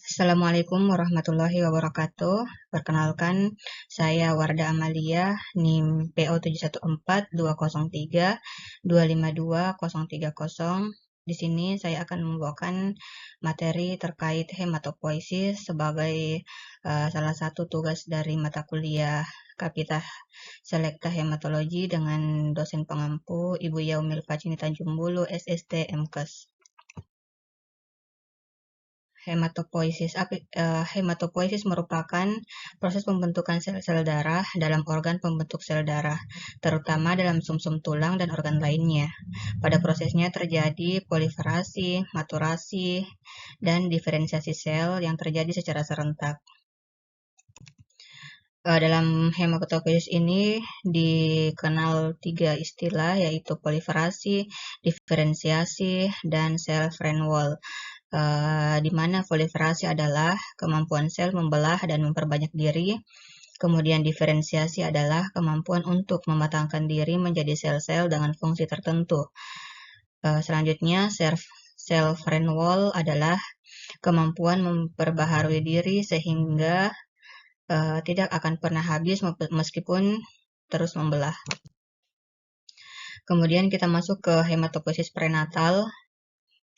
Assalamualaikum warahmatullahi wabarakatuh. Perkenalkan, saya Warda Amalia, NIM PO 714-203-252-030. Di sini saya akan membawakan materi terkait hematopoiesis sebagai salah satu tugas dari mata kuliah Kapitah Selekta Hematologi dengan dosen pengampu Ibu Yaumil Pacini Tanjung Bulu, SST MKes. Hematopoiesis merupakan proses pembentukan sel-sel darah dalam organ pembentuk sel darah, terutama dalam sumsum tulang dan organ lainnya. Pada prosesnya terjadi proliferasi, maturasi, dan diferensiasi sel yang terjadi secara serentak. Dalam hematopoiesis ini dikenal 3 istilah, yaitu proliferasi, diferensiasi, dan cell-Frenwald. Di mana proliferasi adalah kemampuan sel membelah dan memperbanyak diri, kemudian diferensiasi adalah kemampuan untuk mematangkan diri menjadi sel-sel dengan fungsi tertentu. Selanjutnya, cell-Frenwald adalah kemampuan memperbaharui diri sehingga tidak akan pernah habis meskipun terus membelah. Kemudian kita masuk ke hematopoiesis prenatal.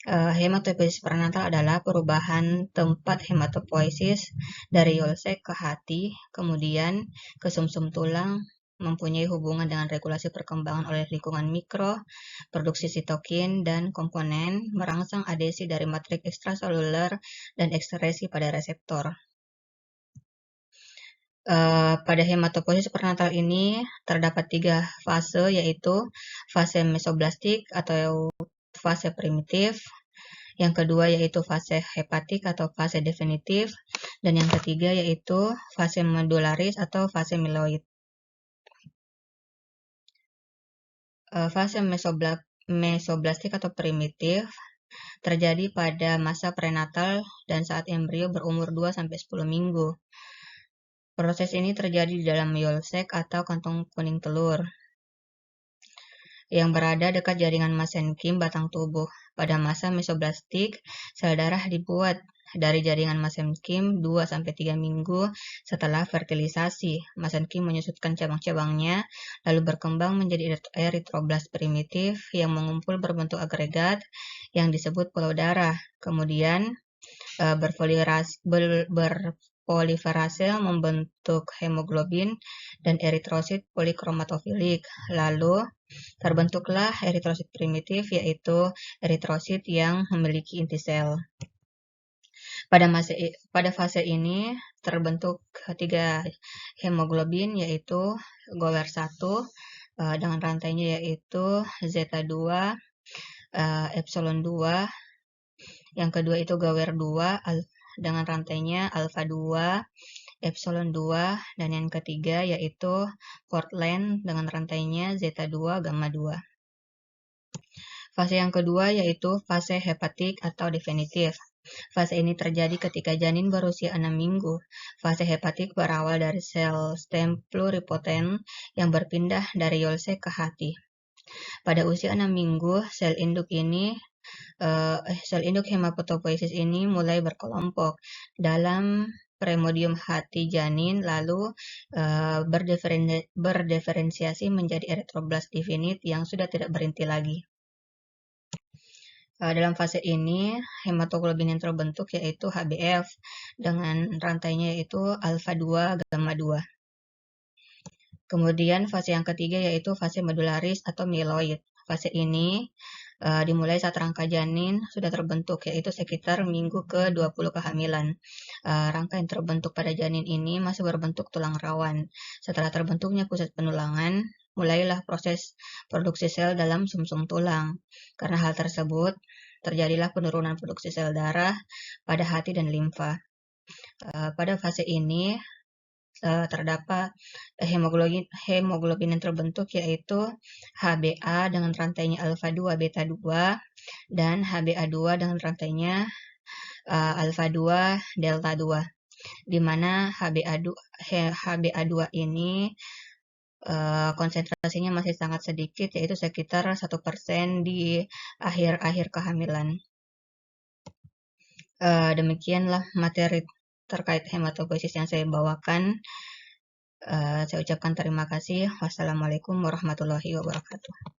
Hematopoiesis prenatal adalah perubahan tempat hematopoiesis dari Yolsek ke hati, kemudian ke sumsum tulang, mempunyai hubungan dengan regulasi perkembangan oleh lingkungan mikro, produksi sitokin dan komponen, merangsang adesi dari matriks ekstraseluler dan ekskresi pada reseptor. Pada hematopoiesis prenatal ini terdapat 3 fase, yaitu fase mesoblastik atau fase primitif, yang kedua yaitu fase hepatik atau fase definitif, dan yang ketiga yaitu fase medularis atau fase mieloid. Fase mesoblastik atau primitif terjadi pada masa prenatal dan saat embrio berumur 2-10 minggu. Proses ini terjadi di dalam Yolsek atau kantong kuning telur yang berada dekat jaringan mesenkim batang tubuh. Pada masa mesoblastik, sel darah dibuat dari jaringan mesenkim 2-3 minggu setelah fertilisasi. Mesenkim menyusutkan cabang-cabangnya, lalu berkembang menjadi eritroblast primitif yang mengumpul berbentuk agregat yang disebut pulau darah. Kemudian berproliferase membentuk hemoglobin dan eritrosit polikromatofilik. Lalu terbentuklah eritrosit primitif, yaitu eritrosit yang memiliki inti sel. Pada fase ini terbentuk 3 hemoglobin, yaitu GOWER1 dengan rantainya yaitu Z2, Epsilon 2. Yang kedua itu GOWER2 dengan rantainya alfa 2, Epsilon 2, dan yang ketiga yaitu Portland dengan rantainya Zeta 2, Gamma 2. Fase yang kedua yaitu fase hepatik atau definitif. Fase ini terjadi ketika janin berusia 6 minggu. Fase hepatik berawal dari sel stem pluripotent yang berpindah dari Yolsek ke hati. Pada usia 6 minggu, sel induk hematopoiesis ini mulai berkelompok dalam primordium hati janin, lalu berdiferensiasi menjadi eritroblast definite yang sudah tidak berinti lagi. Dalam fase ini, hematoglobin yang terbentuk yaitu HbF dengan rantainya yaitu alfa 2, gamma 2. Kemudian fase yang ketiga yaitu fase medularis atau mieloid. Fase ini dimulai saat rangka janin sudah terbentuk, yaitu sekitar minggu ke-20 kehamilan. Rangka yang terbentuk pada janin ini masih berbentuk tulang rawan. Setelah terbentuknya pusat penulangan, mulailah proses produksi sel dalam sumsum tulang. Karena hal tersebut, terjadilah penurunan produksi sel darah pada hati dan limfa. Pada fase ini terdapat hemoglobin yang terbentuk yaitu Hba dengan rantainya alfa 2 beta 2 dan Hba2 dengan rantainya alfa 2 delta 2, di mana Hba2 ini konsentrasinya masih sangat sedikit, yaitu sekitar 1% di akhir-akhir kehamilan. Demikianlah materi terkait hematopoiesis yang saya bawakan. Saya ucapkan terima kasih. Wassalamualaikum warahmatullahi wabarakatuh.